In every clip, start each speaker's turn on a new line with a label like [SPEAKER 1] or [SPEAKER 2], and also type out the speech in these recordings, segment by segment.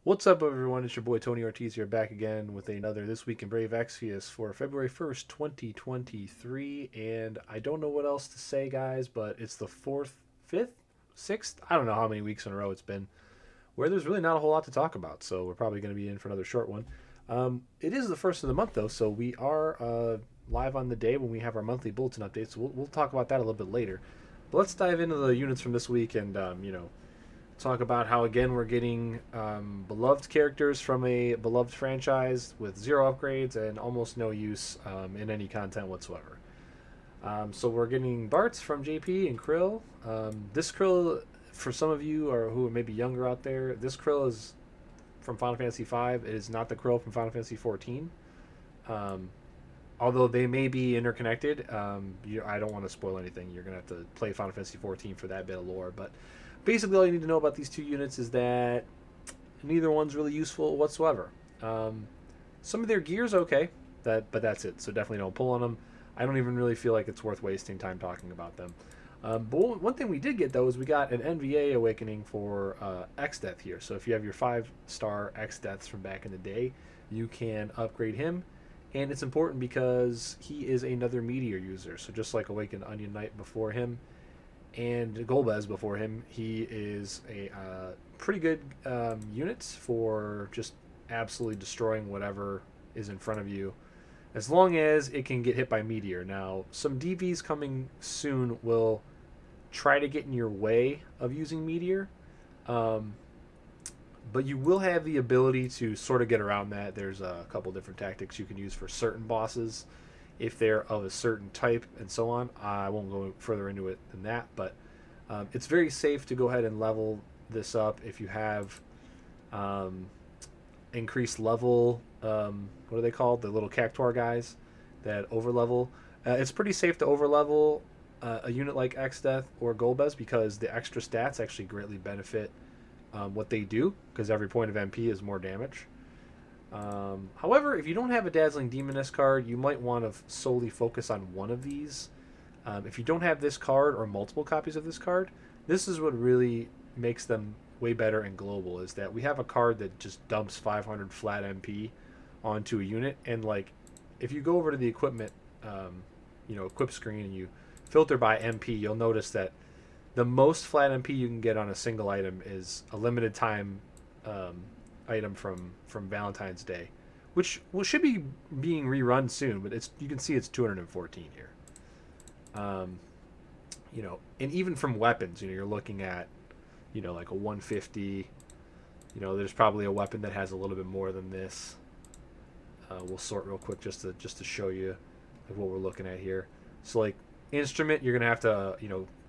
[SPEAKER 1] What's up, everyone? It's your boy Tony Ortiz here, back again with another This Week in Brave Exvius for February 1st, 2023. And I don't know what else to say, guys, but it's the fourth, fifth, sixth, I don't know how many weeks in a row it's been, where there's really not a whole lot to talk about. So we're probably going to be in for another short one. It is the first of the month, though, so we are live on the day when we have our monthly bulletin updates. So we'll talk about that a little bit later. But let's dive into the units from this week and, talk about how again we're getting beloved characters from a beloved franchise with zero upgrades and almost no use in any content whatsoever. So we're getting Bart's from JP and Krill. This Krill, for some of you or who are maybe younger out there, this Krill is from Final Fantasy V. It is not the Krill from Final Fantasy XIV. Um, Although they may be interconnected, I don't want to spoil anything. You're going to have to play Final Fantasy XIV for that bit of lore. But basically, all you need to know about these two units is that neither one's really useful whatsoever. Some of their gear's okay, but that's it. So definitely don't pull on them. I don't even really feel like it's worth wasting time talking about them. But one thing we did get, though, is we got an NVA awakening for X-Death here. So if you have your 5-star X-Deaths from back in the day, you can upgrade him. And it's important because he is another meteor user. So just like Awakened Onion Knight before him and Golbez before him, he is a pretty good unit for just absolutely destroying whatever is in front of you, as long as it can get hit by meteor. Now, some DVs coming soon will try to get in your way of using meteor. Um, but you will have the ability to sort of get around that. There's a couple different tactics you can use for certain bosses if they're of a certain type and so on. I won't go further into it than that, but it's very safe to go ahead and level this up if you have um, increased level. What are they called? The little Cactuar guys that overlevel. It's pretty safe to overlevel a unit like X-Death or Golbez because the extra stats actually greatly benefit what they do, because every point of MP is more damage. However, if you don't have a Dazzling Demoness card, you might want to solely focus on one of these. If you don't have this card or multiple copies of this card, this is what really makes them way better in global, is that we have a card that just dumps 500 flat MP onto a unit. And like, if you go over to the equipment, equip screen, and you filter by MP, you'll notice that the most flat MP you can get on a single item is a limited time item from Valentine's Day, which should be being rerun soon, but you can see it's 214 here. And even from weapons, you're looking at, like a 150. There's probably a weapon that has a little bit more than this. We'll sort real quick just to show you like what we're looking at here. So like instrument, you're gonna have to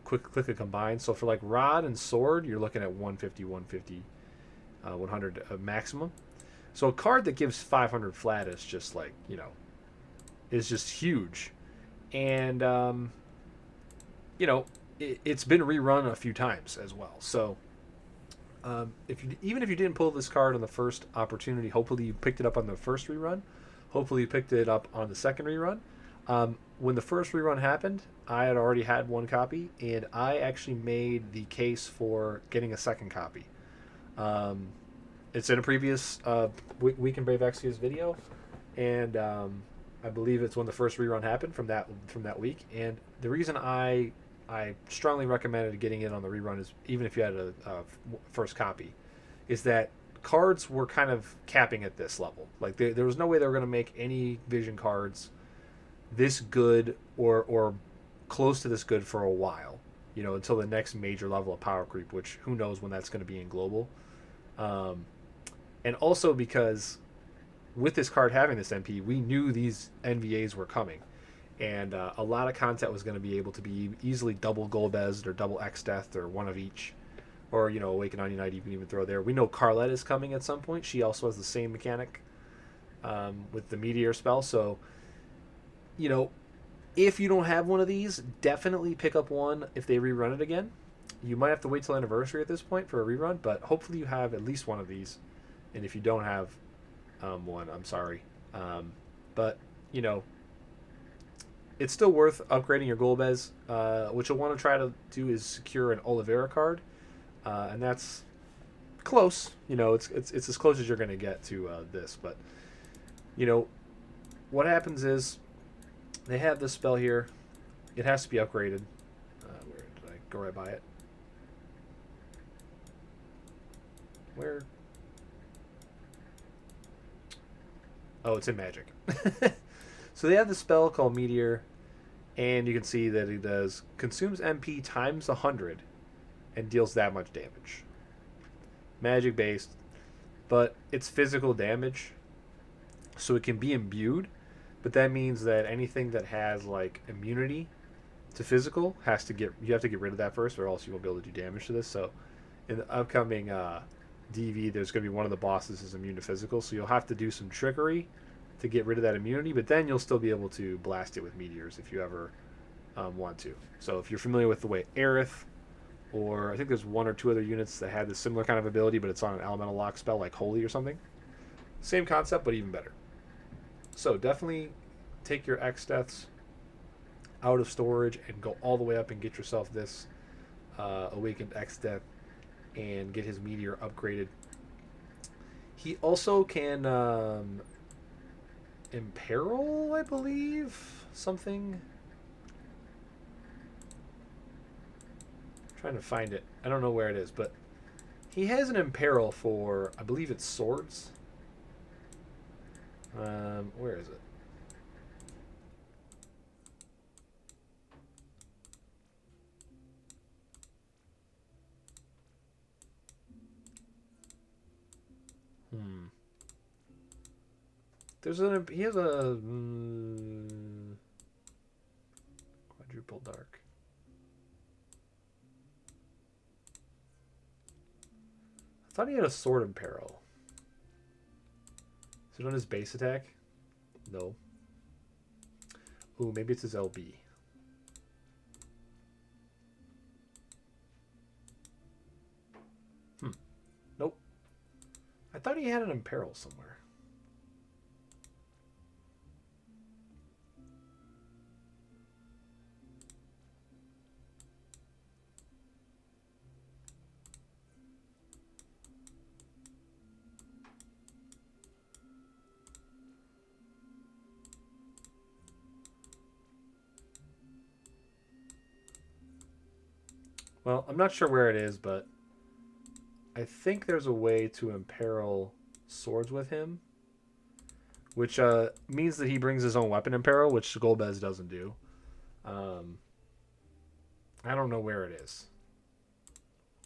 [SPEAKER 1] click a combine. So for like rod and sword, you're looking at 150, 100 maximum. So a card that gives 500 flat is just like is just huge, and it's been rerun a few times as well. So even if you didn't pull this card on the first opportunity, hopefully you picked it up on the first rerun. Hopefully you picked it up on the second rerun. When the first rerun happened, I had already had one copy, and I actually made the case for getting a second copy. It's in a previous Week in Brave Exvius video, and I believe it's when the first rerun happened from that week. And the reason I strongly recommended getting it on the rerun is, even if you had a first copy, is that cards were kind of capping at this level. Like there was no way they were going to make any vision cards this good or close to this good for a while, until the next major level of power creep, which who knows when that's going to be in global. And also because with this card having this MP, we knew these NVAs were coming, and a lot of content was going to be able to be easily double Golbez or double X-Death or one of each, or Awaken Onion Knight you can even throw there. We know Carlette is coming at some point. She also has the same mechanic with the Meteor spell. So if you don't have one of these, definitely pick up one if they rerun it again. You might have to wait till anniversary at this point for a rerun, but hopefully you have at least one of these. And if you don't have one, I'm sorry. But it's still worth upgrading your Golbez. What you'll want to try to do is secure an Oliveira card, and that's close. You know, it's as close as you're going to get to this. But you know, what happens is they have this spell here. It has to be upgraded. Where did I go right by it? Where? Oh, it's in Magic. So they have this spell called Meteor, and you can see that it does consumes MP times 100 and deals that much damage. Magic based, but it's physical damage, so it can be imbued, but that means that anything that has like immunity to physical you have to get rid of that first, or else you won't be able to do damage to this. So in the upcoming DV, there's going to be one of the bosses is immune to physical, so you'll have to do some trickery to get rid of that immunity, but then you'll still be able to blast it with meteors if you ever want to. So if you're familiar with the way Aerith, or I think there's one or two other units that had this similar kind of ability, but it's on an elemental lock spell like Holy or something. Same concept, but even better. So definitely take your X deaths out of storage and go all the way up and get yourself this Awakened X Death and get his Meteor upgraded. He also can imperil, I believe, something. I'm trying to find it. I don't know where it is, but he has an imperil for, I believe it's swords. Where is it? He has a quadruple dark. I thought he had a sword imperil. Is it on his base attack? No. Ooh, maybe it's his LB. Nope. I thought he had an imperil somewhere. Well, I'm not sure where it is, but I think there's a way to imperil swords with him, which means that he brings his own weapon imperil, which Golbez doesn't do. I don't know where it is.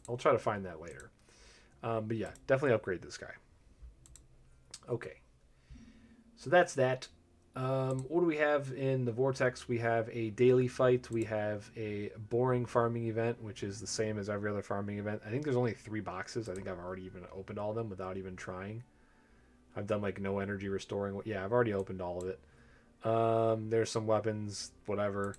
[SPEAKER 1] I'll try to find that later. But yeah, definitely upgrade this guy. Okay. So that's that. What do we have in the Vortex? We have a daily fight. We have a boring farming event, which is the same as every other farming event. I think there's only 3 boxes. I think I've already even opened all of them without even trying. I've done like no energy restoring. Yeah, I've already opened all of it. There's some weapons, whatever.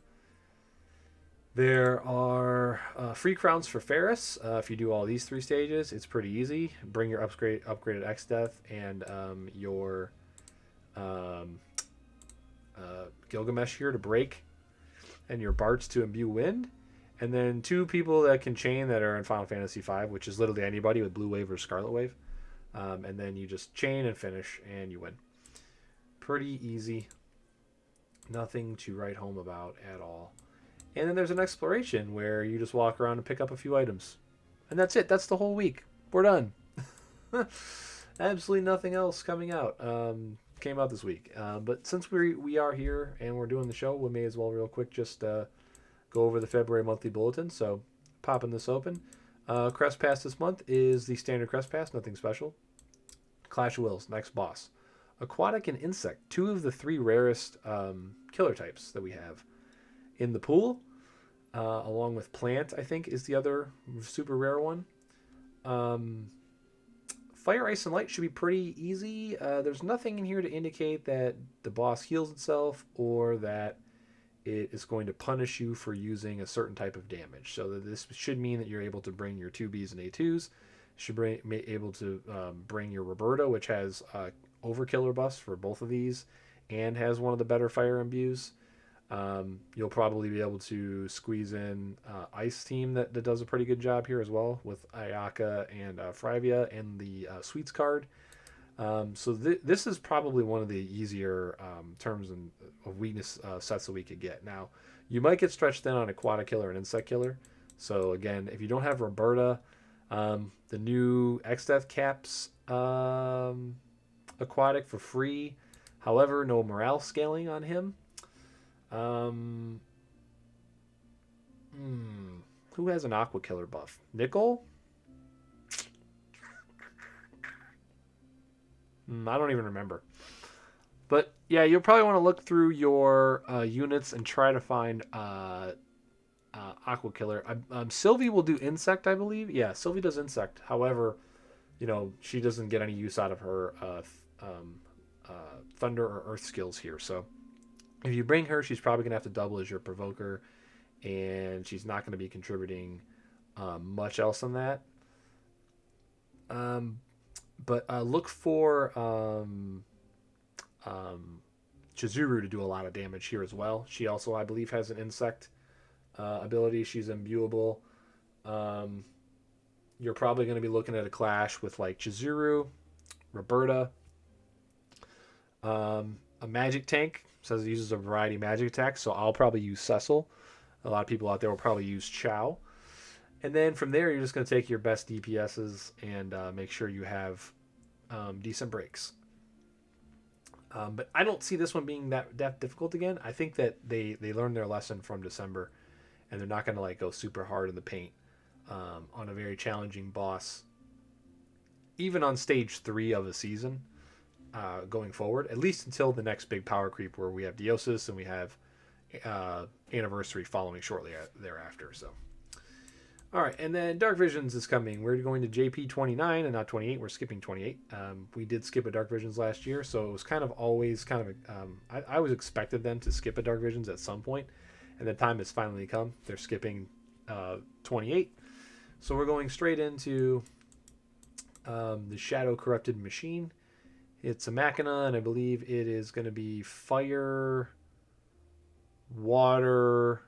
[SPEAKER 1] There are free crowns for Ferris. If you do all these 3 stages, it's pretty easy. Bring your upgraded X Death and your Gilgamesh here to break, and your Barts to imbue wind, and then 2 people that can chain that are in Final Fantasy V, which is literally anybody with Blue Wave or Scarlet Wave, and then you just chain and finish, and you win. Pretty easy. Nothing to write home about at all. And then there's an exploration where you just walk around and pick up a few items, and that's it. That's the whole week. We're done. Absolutely nothing else coming out. Came out this week. But since we are here and we're doing the show, we may as well real quick just go over the February monthly bulletin. So popping this open. Crest Pass this month is the standard Crest Pass, nothing special. Clash of Wills, next boss. Aquatic and Insect, 2 of the 3 rarest killer types that we have in the pool, along with Plant, I think, is the other super rare one. Fire, Ice, and Light should be pretty easy. There's nothing in here to indicate that the boss heals itself or that it is going to punish you for using a certain type of damage. So this should mean that you're able to bring your 2Bs and A2s. Should be able to bring your Roberta, which has Overkiller buffs for both of these and has one of the better fire imbues. You'll probably be able to squeeze in Ice Team that does a pretty good job here as well with Ayaka and Frivia and the Sweets card. So this is probably one of the easier terms of weakness sets that we could get. Now, you might get stretched thin on Aquatic Killer and Insect Killer. So again, if you don't have Roberta, the new X-Death caps Aquatic for free. However, no morale scaling on him. Um, who has an Aqua Killer buff? Nickel? I don't even remember. But yeah, you'll probably want to look through your units and try to find Aqua Killer. Sylvie will do Insect, I believe. Yeah, Sylvie does Insect. However, she doesn't get any use out of her Thunder or Earth skills here. So if you bring her, she's probably going to have to double as your Provoker, and she's not going to be contributing much else than that. But look for Chizuru to do a lot of damage here as well. She also, I believe, has an Insect ability. She's imbuable. You're probably going to be looking at a clash with like Chizuru, Roberta, a Magic Tank. Says it uses a variety of magic attacks, so I'll probably use Cecil. A lot of people out there will probably use Chow. And then from there, you're just going to take your best DPSs and make sure you have decent breaks. But I don't see this one being that difficult again. I think that they learned their lesson from December, and they're not going to like go super hard in the paint on a very challenging boss, even on stage 3 of the season going forward, at least until the next big power creep where we have Deosis and we have Anniversary following shortly thereafter. So. All right, and then Dark Visions is coming. We're going to JP 29 and not 28. We're skipping 28. We did skip a Dark Visions last year, so it was kind of always I always expected them to skip a Dark Visions at some point, and the time has finally come. They're skipping 28. So we're going straight into the Shadow Corrupted Machine. It's a Machina, and I believe it is going to be fire, water,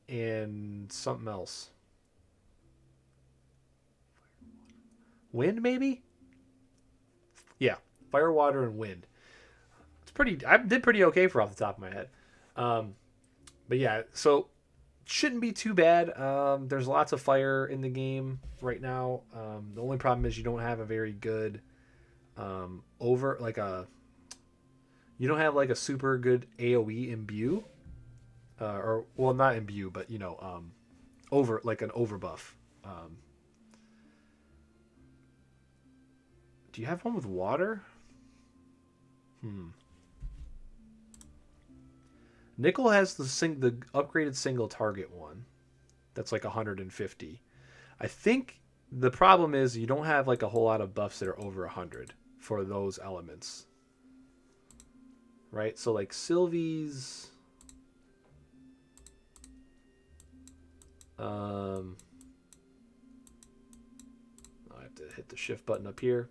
[SPEAKER 1] and something else. Wind, maybe? Yeah, fire, water, and wind. It's pretty. I did pretty okay for off the top of my head. But yeah, so shouldn't be too bad. There's lots of fire in the game right now. The only problem is you don't have a very good you don't have like a super good AoE imbue. Or well, not imbue, but over like an overbuff. Do you have one with water? Nickel has the upgraded single target one. That's like 150. I think the problem is you don't have like a whole lot of buffs that are over 100 for those elements. Right? So like Sylvie's I have to hit the shift button up here.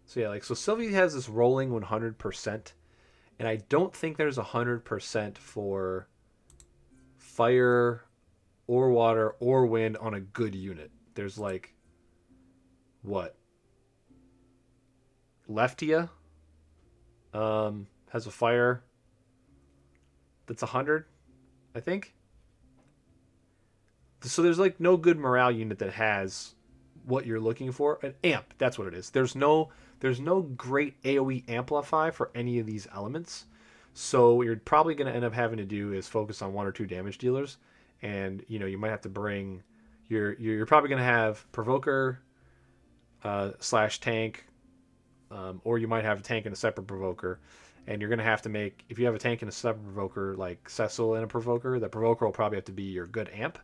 [SPEAKER 1] So yeah, so Sylvie has this rolling 100%, and I don't think there's 100% for fire or water or wind on a good unit. There's like what? Leftia has a fire that's 100, I think. So there's like no good morale unit that has what you're looking for. An amp, that's what it is. There's no great AoE amplify for any of these elements. So what you're probably going to end up having to do is focus on 1 or 2 damage dealers, and you might have to bring you're probably going to have Provoker / tank, or you might have a tank and a separate Provoker, and you're going to have to make, if you have a tank and a separate Provoker like Cecil and a Provoker, the Provoker will probably have to be your good amp,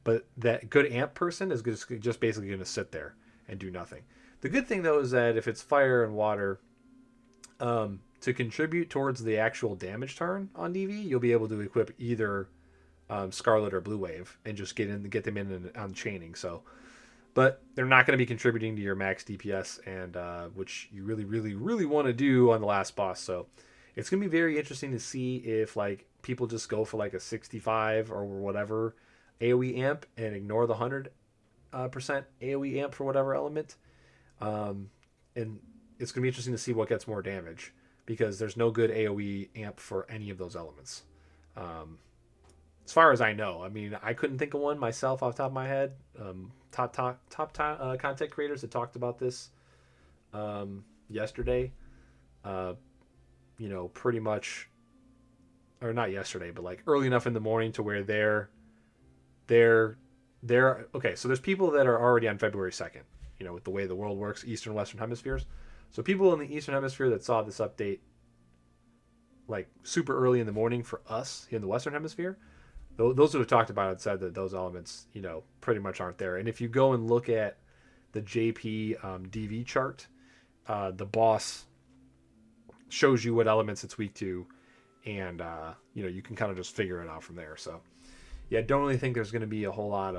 [SPEAKER 1] but that good amp person is just basically going to sit there and do nothing. The good thing though is that if it's fire and water, to contribute towards the actual damage turn on DV, you'll be able to equip either Scarlet or Blue Wave and just get them in on chaining. So, but they're not going to be contributing to your max DPS, and which you really, really, really want to do on the last boss. So it's going to be very interesting to see if like people just go for like a 65 or whatever AoE amp and ignore the 100% AoE amp for whatever element. And it's going to be interesting to see what gets more damage, because there's no good AoE amp for any of those elements. As far as I know, I mean, I couldn't think of one myself off the top of my head. Top content creators that talked about this yesterday. Pretty much, or not yesterday, but like early enough in the morning to where they're okay. So there's people that are already on February 2nd. With the way the world works, Eastern and Western hemispheres. So people in the Eastern hemisphere that saw this update like super early in the morning for us in the Western hemisphere, those who have talked about it said that those elements, pretty much aren't there. And if you go and look at the JP DV chart, the boss shows you what elements it's weak to, and you can kind of just figure it out from there. So yeah, I don't really think there's going to be a whole lot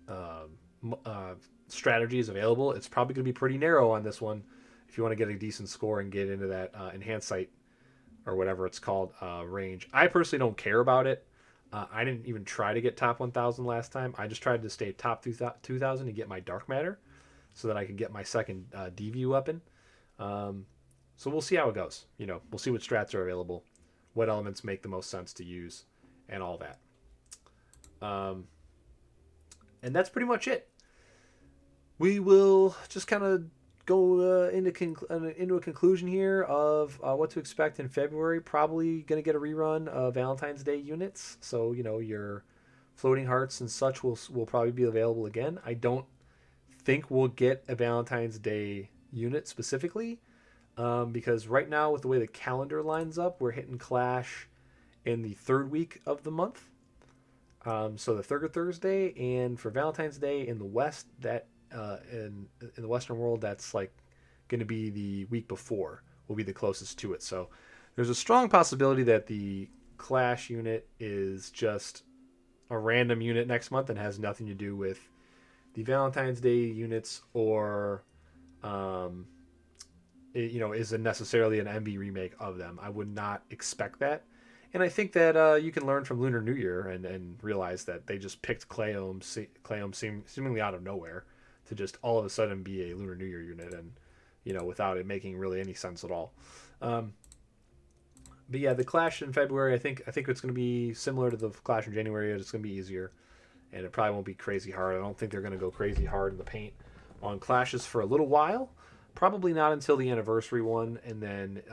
[SPEAKER 1] of strategies available. It's probably going to be pretty narrow on this one if you want to get a decent score and get into that enhanced sight or whatever it's called range. I personally don't care about it. I didn't even try to get top 1000 last time. I just tried to stay top 2000 to get my dark matter so that I could get my second DV weapon. So we'll see how it goes. We'll see what strats are available, what elements make the most sense to use, and all that. And that's pretty much it. We will just kind of go into a conclusion here of what to expect in February. Probably going to get a rerun of Valentine's Day units. So, your floating hearts and such will probably be available again. I don't think we'll get a Valentine's Day unit specifically, because right now with the way the calendar lines up, we're hitting Clash in the third week of the month. So the third Thursday, and for Valentine's Day in the West, that in the Western world, that's like going to be the week before, will be the closest to it. So there's a strong possibility that the Clash unit is just a random unit next month and has nothing to do with the Valentine's Day units, or isn't necessarily an MV remake of them. I would not expect that. And I think that you can learn from Lunar New Year and realize that they just picked Clayome seemingly out of nowhere to just all of a sudden be a Lunar New Year unit, and without it making really any sense at all. But yeah, the Clash in February, I think it's going to be similar to the Clash in January. It's going to be easier, and it probably won't be crazy hard. I don't think they're going to go crazy hard in the paint on Clashes for a little while. Probably not until the anniversary one, and then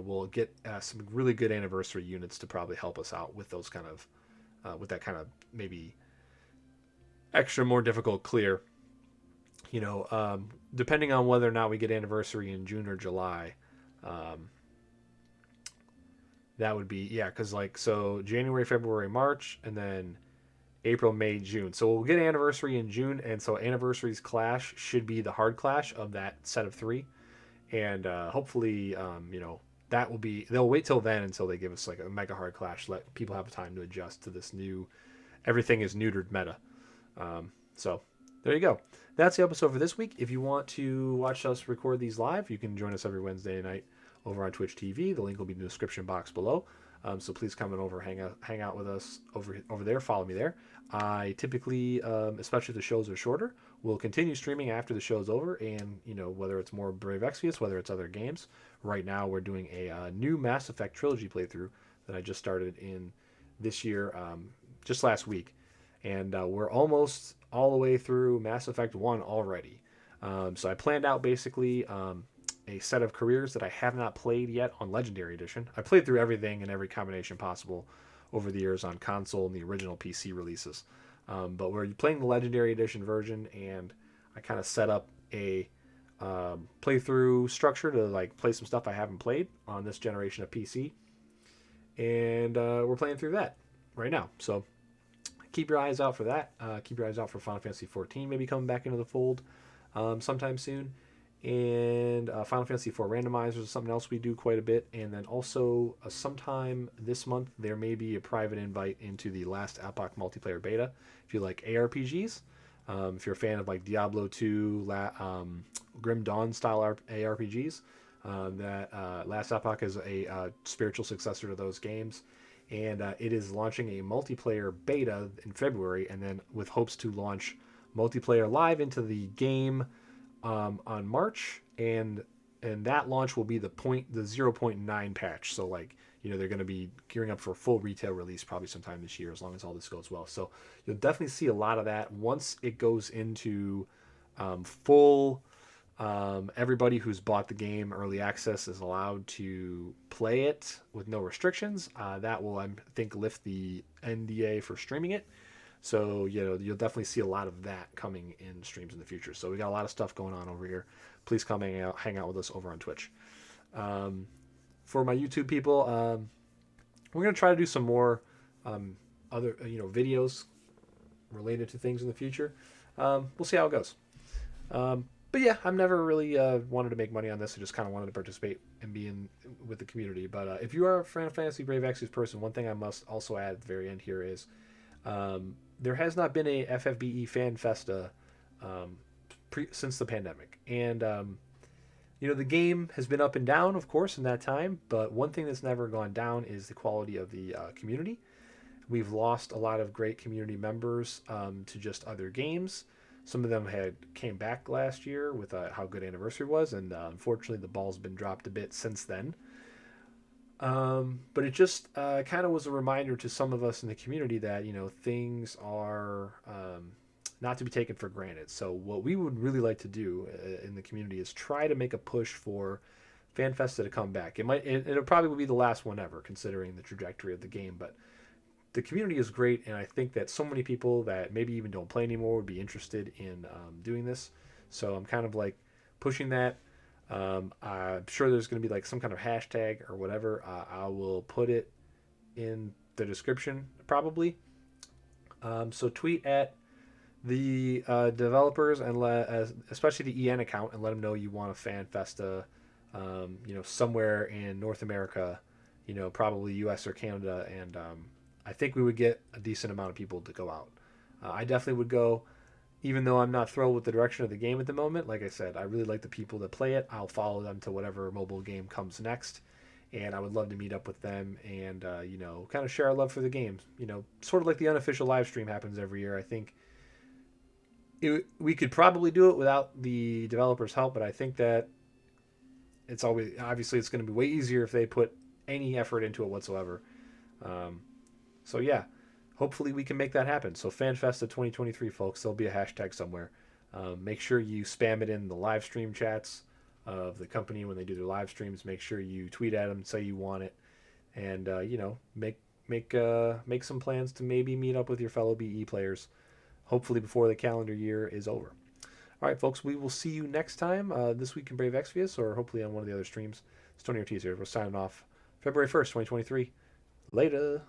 [SPEAKER 1] we'll get some really good anniversary units to probably help us out with those kind of with that kind of maybe extra more difficult clear. Depending on whether or not we get anniversary in June or July, that would be because so January, February, March, and then April, May, June. So we'll get anniversary in June, and so anniversary's Clash should be the hard Clash of that set of 3, and hopefully, that will be. They'll wait till then until they give us like a mega hard Clash, let people have time to adjust to this new, everything is neutered meta. So there you go. That's the episode for this week. If you want to watch us record these live, you can join us every Wednesday night over on Twitch TV. The link will be in the description box below. So please come on over, hang out with us over there. Follow me there. I typically, especially if the shows are shorter, will continue streaming after the show's over, and whether it's more Brave Exvius, whether it's other games. Right now, we're doing a new Mass Effect trilogy playthrough that I just started in this year, just last week, and we're almost all the way through Mass Effect 1 already. So I planned out basically a set of careers that I have not played yet on Legendary Edition. I played through everything and every combination possible over the years on console and the original PC releases. But we're playing the Legendary Edition version, and I kind of set up a playthrough structure to like play some stuff I haven't played on this generation of PC. And we're playing through that right now. So keep your eyes out for that. Keep your eyes out for Final Fantasy 14 maybe coming back into the fold sometime soon. and Final Fantasy IV randomizers is something else we do quite a bit. And then also sometime this month there may be a private invite into the Last Epoch multiplayer beta. If you like ARPGs, if you're a fan of like Diablo 2, Grim Dawn style ARPGs, that Last Epoch is a spiritual successor to those games. And it is launching a multiplayer beta in February, and then with hopes to launch multiplayer live into the game on March, and that launch will be the 0.9 patch. So like they're going to be gearing up for a full retail release probably sometime this year, as long as all this goes well. So you'll definitely see a lot of that once it goes into full. Everybody who's bought the game early access is allowed to play it with no restrictions. That will, I think, lift the NDA for streaming it. So you'll definitely see a lot of that coming in streams in the future. So we got a lot of stuff going on over here. Please come hang out with us over on Twitch. For my YouTube people, we're gonna try to do some more other videos related to things in the future. We'll see how it goes. But yeah, I've never really wanted to make money on this. I just kind of wanted to participate and be in with the community. But if you are a Final Fantasy Brave Exvius person, one thing I must also add at the very end here is there has not been a FFBE Fan Festa since the pandemic. And, the game has been up and down, of course, in that time. But one thing that's never gone down is the quality of the community. We've lost a lot of great community members to just other games. Some of them came back last year with how good Anniversary was, and unfortunately the ball's been dropped a bit since then. But it just kind of was a reminder to some of us in the community that things are not to be taken for granted. So what we would really like to do in the community is try to make a push for FanFesta to come back. It'll probably be the last one ever, considering the trajectory of the game, but the community is great, and I think that so many people that maybe even don't play anymore would be interested in doing this. So I'm kind of like pushing that. I'm sure there's going to be like some kind of hashtag or whatever. I will put it in the description probably. So tweet at the developers and especially the EN account, and let them know you want a Fan Festa, somewhere in North America, probably US or Canada, and I think we would get a decent amount of people to go out. I definitely would go, even though I'm not thrilled with the direction of the game at the moment. Like I said, I really like the people that play it. I'll follow them to whatever mobile game comes next, and I would love to meet up with them and kind of share our love for the game. Sort of like the unofficial live stream happens every year. I think we could probably do it without the developers' help, but I think that it's going to be way easier if they put any effort into it whatsoever. So yeah, hopefully we can make that happen. So FanFesta 2023, folks, there'll be a hashtag somewhere. Make sure you spam it in the live stream chats of the company when they do their live streams. Make sure you tweet at them, say you want it, and make some plans to maybe meet up with your fellow BE players, hopefully before the calendar year is over. All right, folks, we will see you next time this week in Brave Exvius, or hopefully on one of the other streams. It's Tony Ortiz here. We're signing off February 1st, 2023. Later.